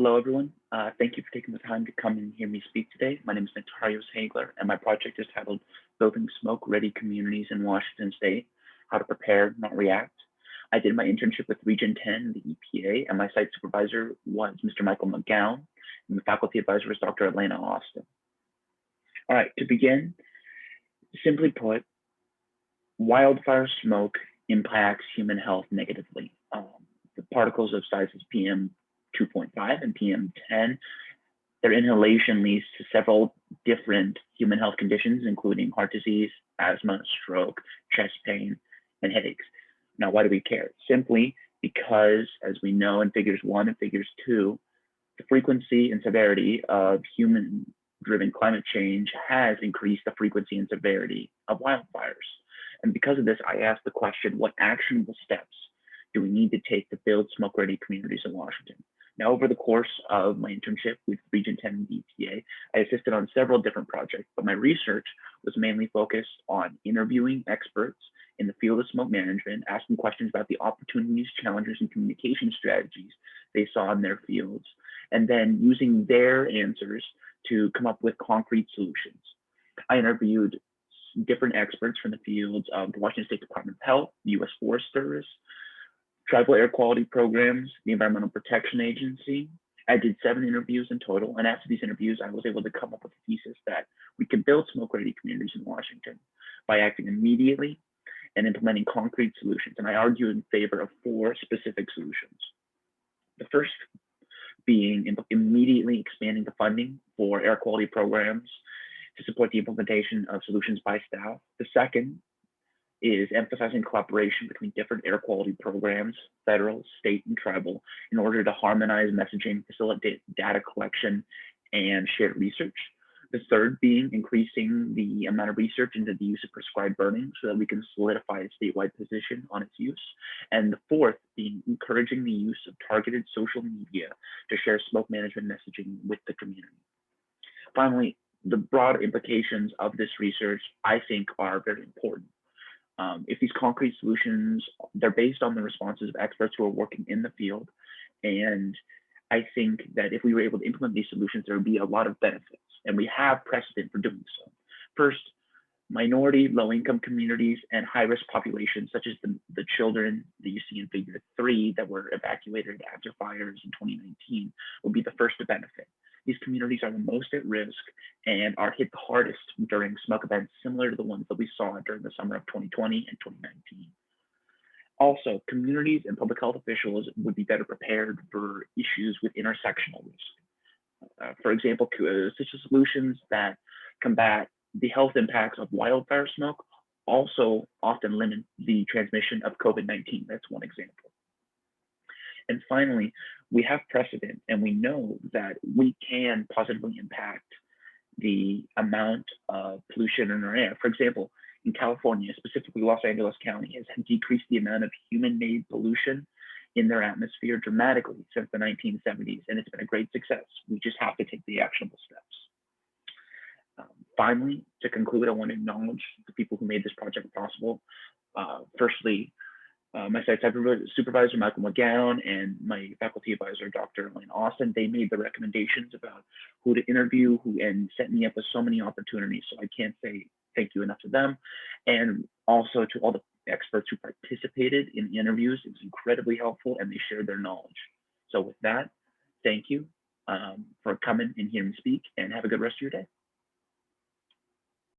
Hello, everyone. Thank you for taking the time to come and hear me speak today. My name is Nektarios Hagler, and my project is titled Building Smoke-Ready Communities in Washington State, How to Prepare, Not React. I did my internship with Region 10, the EPA, and my site supervisor was Mr. Michael McGowan, and the faculty advisor was Dr. Elena Austin. All right, to begin, simply put, wildfire smoke impacts human health negatively. The particles of sizes PM 2.5 and PM10, their inhalation leads to several different human health conditions, including heart disease, asthma, stroke, chest pain, and headaches. Now, why do we care? Simply because, as we know in figures 1 and figures 2, the frequency and severity of human-driven climate change has increased the frequency and severity of wildfires. And because of this, I asked the question, what actionable steps do we need to take to build smoke-ready communities in Washington? Now, over the course of my internship with Region 10 and EPA, I assisted on several different projects, but my research was mainly focused on interviewing experts in the field of smoke management, asking questions about the opportunities, challenges, and communication strategies they saw in their fields, and then using their answers to come up with concrete solutions. I interviewed different experts from the fields of the Washington State Department of Health, the U.S. Forest Service, Tribal Air Quality Programs, the Environmental Protection Agency. I did 7 interviews in total, and after these interviews, I was able to come up with a thesis that we can build smoke-ready communities in Washington by acting immediately and implementing concrete solutions. And I argue in favor of 4 specific solutions. The first being immediately expanding the funding for air quality programs to support the implementation of solutions by staff. The second is emphasizing cooperation between different air quality programs, federal, state, and tribal, in order to harmonize messaging, facilitate data collection, and shared research. The third being increasing the amount of research into the use of prescribed burning so that we can solidify a statewide position on its use. And the fourth being encouraging the use of targeted social media to share smoke management messaging with the community. Finally, the broad implications of this research, I think, are very important. If these concrete solutions, they're based on the responses of experts who are working in the field. And I think that if we were able to implement these solutions, there would be a lot of benefits. And we have precedent for doing so. First, minority, low-income communities and high-risk populations, such as the children that you see in figure 3 that were evacuated after fires in 2019, will be the first to benefit. These communities are the most at risk and are hit the hardest during smoke events similar to the ones that we saw during the summer of 2020 and 2019. Also, communities and public health officials would be better prepared for issues with intersectional risk. For example, solutions that combat the health impacts of wildfire smoke also often limit the transmission of COVID-19. That's one example. And finally, we have precedent and we know that we can positively impact the amount of pollution in our air. For example, in California, specifically Los Angeles County, has decreased the amount of human-made pollution in their atmosphere dramatically since the 1970s, and it's been a great success. We just have to take the actionable steps. Finally, to conclude, I want to acknowledge the people who made this project possible. Firstly, my site supervisor, Michael McGowan, and my faculty advisor, Dr. Elena Austin, they made the recommendations about who to interview, and set me up with so many opportunities. So I can't say thank you enough to them. And also to all the experts who participated in the interviews. It was incredibly helpful and they shared their knowledge. So with that, thank you for coming and hearing me speak, and have a good rest of your day.